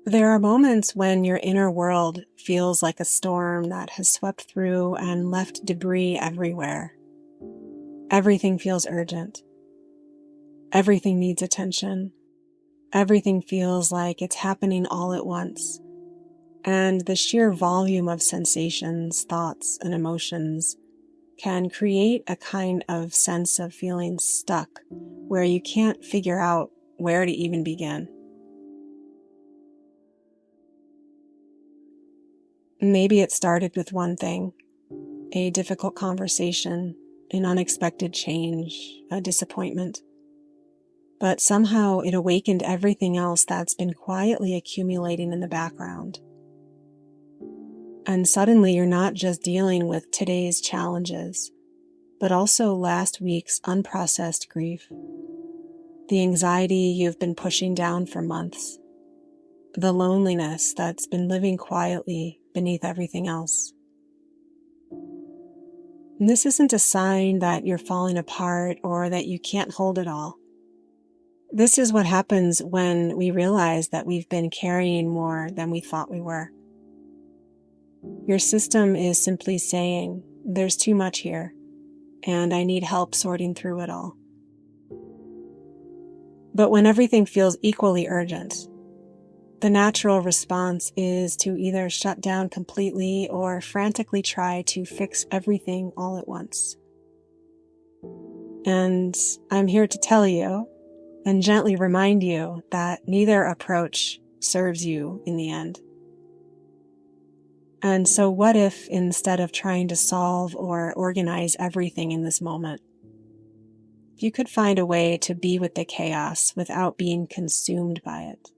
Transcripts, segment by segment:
There are moments when your inner world feels like a storm that has swept through and left debris everywhere. Everything feels urgent. Everything needs attention. Everything feels like it's happening all at once. And the sheer volume of sensations, thoughts, and emotions can create a kind of sense of feeling stuck where you can't figure out where to even begin. Maybe it started with one thing, a difficult conversation, an unexpected change, a disappointment. But somehow it awakened everything else that's been quietly accumulating in the background. And suddenly you're not just dealing with today's challenges, but also last week's unprocessed grief, the anxiety you've been pushing down for months, the loneliness that's been living quietly beneath everything else. And this isn't a sign that you're falling apart or that you can't hold it all. This is what happens when we realize that we've been carrying more than we thought we were. Your system is simply saying, there's too much here, and I need help sorting through it all. But when everything feels equally urgent, the natural response is to either shut down completely or frantically try to fix everything all at once. And I'm here to tell you and gently remind you that neither approach serves you in the end. And so what if, instead of trying to solve or organize everything in this moment, you could find a way to be with the chaos without being consumed by it?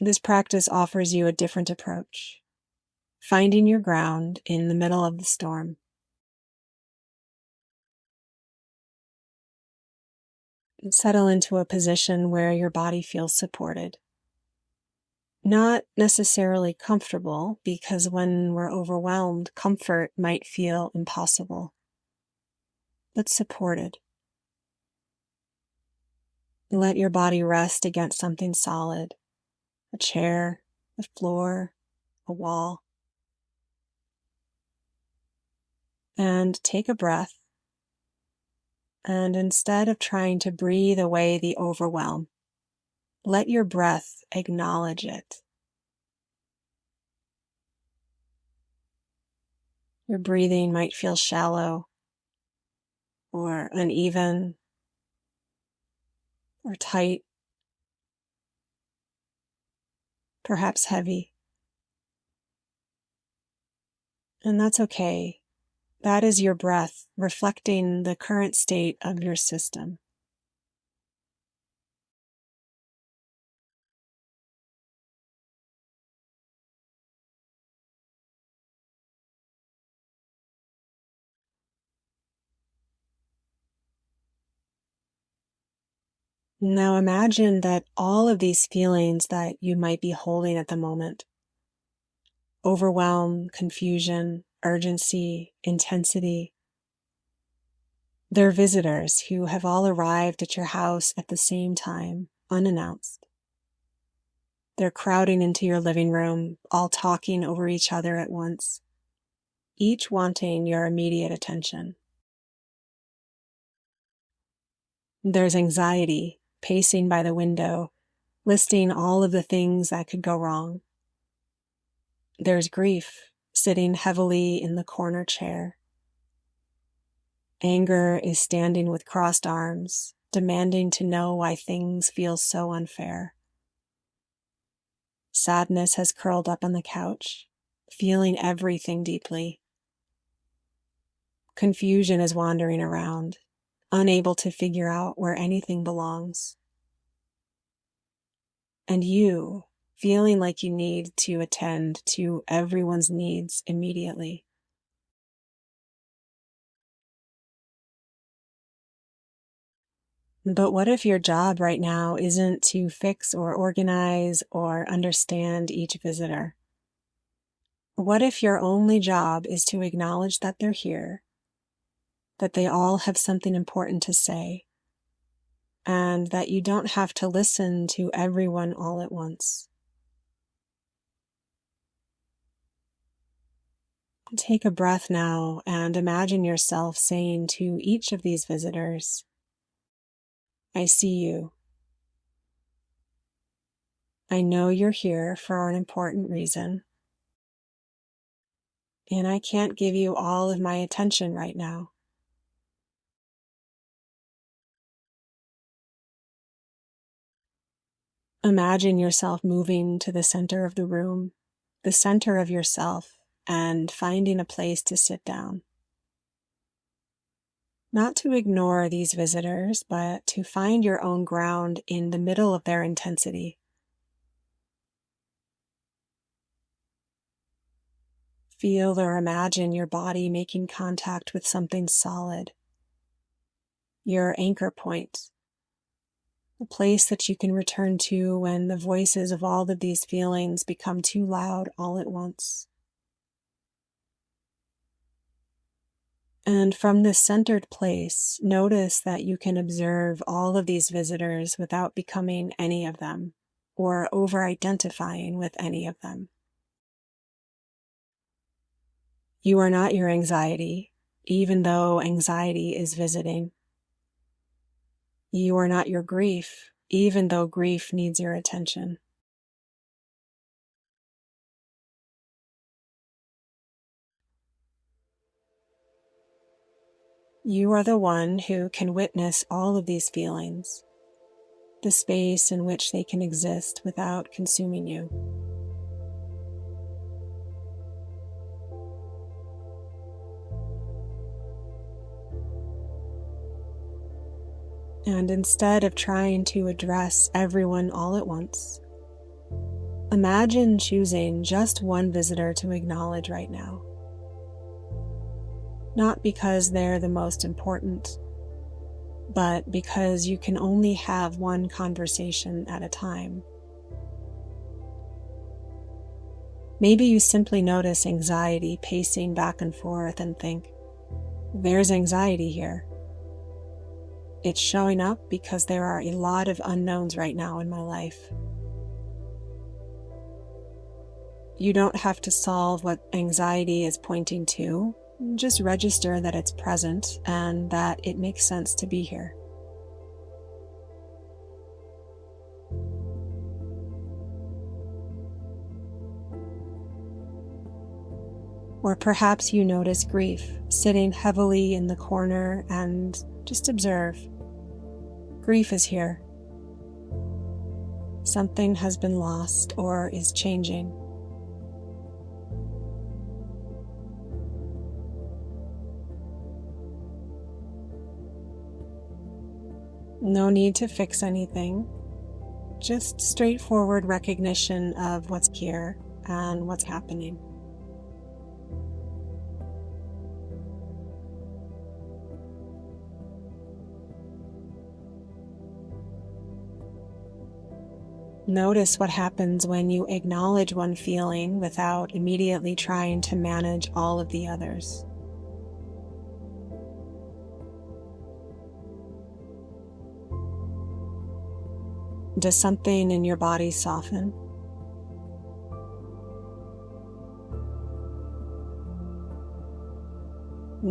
This practice offers you a different approach, finding your ground in the middle of the storm. Settle into a position where your body feels supported. Not necessarily comfortable, because when we're overwhelmed, comfort might feel impossible, but supported. Let your body rest against something solid, a chair, a floor, a wall. And take a breath. And instead of trying to breathe away the overwhelm, let your breath acknowledge it. Your breathing might feel shallow or uneven or tight, perhaps heavy. And that's okay. That is your breath reflecting the current state of your system. Now imagine that all of these feelings that you might be holding at the moment, overwhelm, confusion, urgency, intensity, they're visitors who have all arrived at your house at the same time, unannounced. They're crowding into your living room, all talking over each other at once, each wanting your immediate attention. There's anxiety pacing by the window, listing all of the things that could go wrong. There's grief sitting heavily in the corner chair. Anger is standing with crossed arms, demanding to know why things feel so unfair. Sadness has curled up on the couch, feeling everything deeply. Confusion is wandering around, unable to figure out where anything belongs. And you, feeling like you need to attend to everyone's needs immediately. But what if your job right now isn't to fix or organize or understand each visitor? What if your only job is to acknowledge that they're here, that they all have something important to say, and that you don't have to listen to everyone all at once. Take a breath now and imagine yourself saying to each of these visitors, I see you. I know you're here for an important reason, and I can't give you all of my attention right now. Imagine yourself moving to the center of the room, the center of yourself, and finding a place to sit down. Not to ignore these visitors, but to find your own ground in the middle of their intensity. Feel or imagine your body making contact with something solid, your anchor point, a place that you can return to when the voices of all of these feelings become too loud all at once. And from this centered place, notice that you can observe all of these visitors without becoming any of them or over-identifying with any of them. You are not your anxiety, even though anxiety is visiting. You are not your grief, even though grief needs your attention. You are the one who can witness all of these feelings, the space in which they can exist without consuming you. And instead of trying to address everyone all at once, imagine choosing just one visitor to acknowledge right now. Not because they're the most important, but because you can only have one conversation at a time. Maybe you simply notice anxiety pacing back and forth and think, there's anxiety here. It's showing up because there are a lot of unknowns right now in my life. You don't have to solve what anxiety is pointing to. Just register that it's present and that it makes sense to be here. Or perhaps you notice grief sitting heavily in the corner and just observe. Grief is here. Something has been lost or is changing. No need to fix anything, just straightforward recognition of what's here and what's happening. Notice what happens when you acknowledge one feeling without immediately trying to manage all of the others. Does something in your body soften?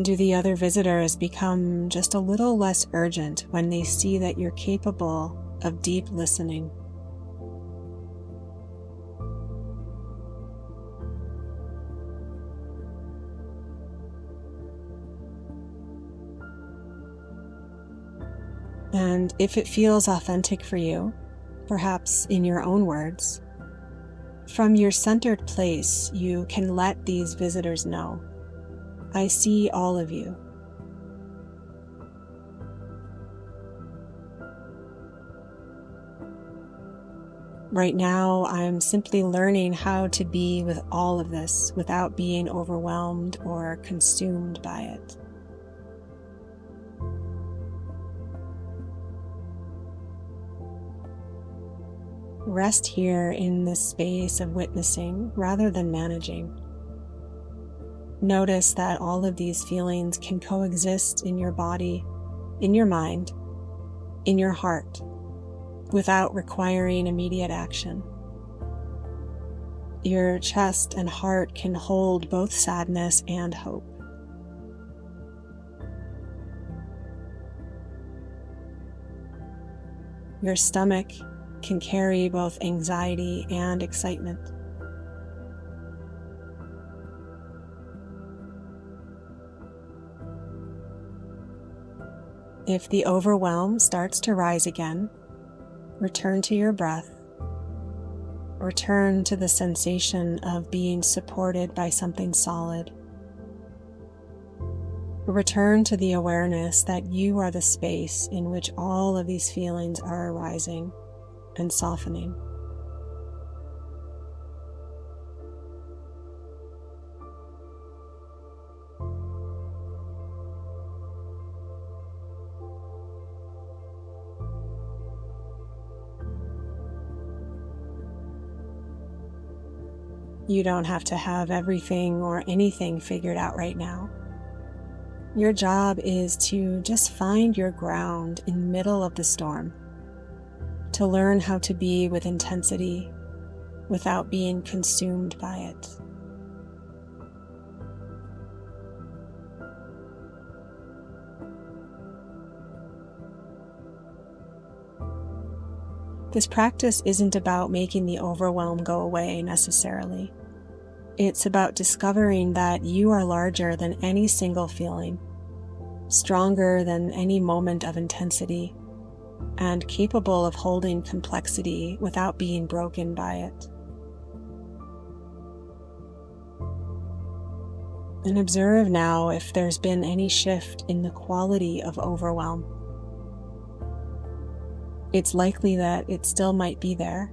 Do the other visitors become just a little less urgent when they see that you're capable of deep listening? And if it feels authentic for you, perhaps in your own words, from your centered place, you can let these visitors know, I see all of you. Right now, I'm simply learning how to be with all of this without being overwhelmed or consumed by it. Rest here in this space of witnessing rather than managing. Notice that all of these feelings can coexist in your body, in your mind, in your heart without requiring immediate action. Your chest and heart can hold both sadness and hope. Your stomach can carry both anxiety and excitement. If the overwhelm starts to rise again, return to your breath. Return to the sensation of being supported by something solid. Return to the awareness that you are the space in which all of these feelings are arising and softening. You don't have to have everything or anything figured out right now. Your job is to just find your ground in the middle of the storm, to learn how to be with intensity without being consumed by it. This practice isn't about making the overwhelm go away necessarily. It's about discovering that you are larger than any single feeling, stronger than any moment of intensity, and capable of holding complexity without being broken by it. And observe now if there's been any shift in the quality of overwhelm. It's likely that it still might be there,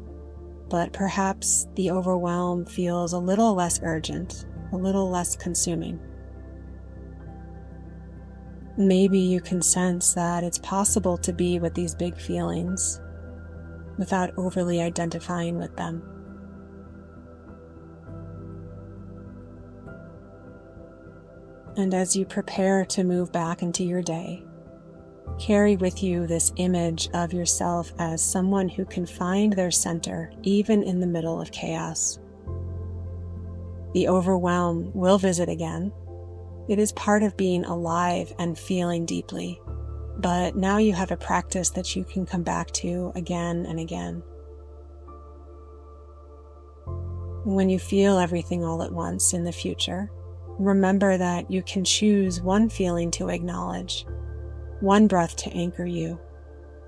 but perhaps the overwhelm feels a little less urgent, a little less consuming. Maybe you can sense that it's possible to be with these big feelings without overly identifying with them. And as you prepare to move back into your day, carry with you this image of yourself as someone who can find their center even in the middle of chaos. The overwhelm will visit again. It is part of being alive and feeling deeply, but now you have a practice that you can come back to again and again. When you feel everything all at once in the future, remember that you can choose one feeling to acknowledge, one breath to anchor you,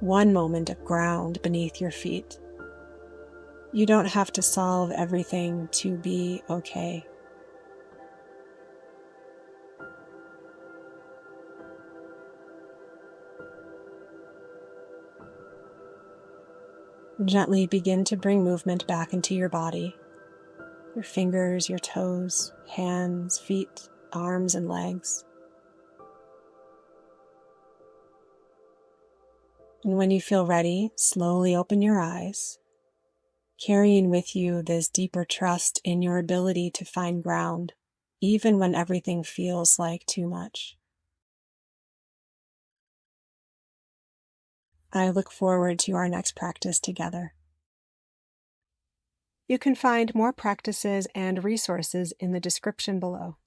one moment of ground beneath your feet. You don't have to solve everything to be okay. Gently begin to bring movement back into your body, your fingers, your toes, hands, feet, arms, and legs. And when you feel ready, slowly open your eyes, carrying with you this deeper trust in your ability to find ground, even when everything feels like too much. I look forward to our next practice together. You can find more practices and resources in the description below.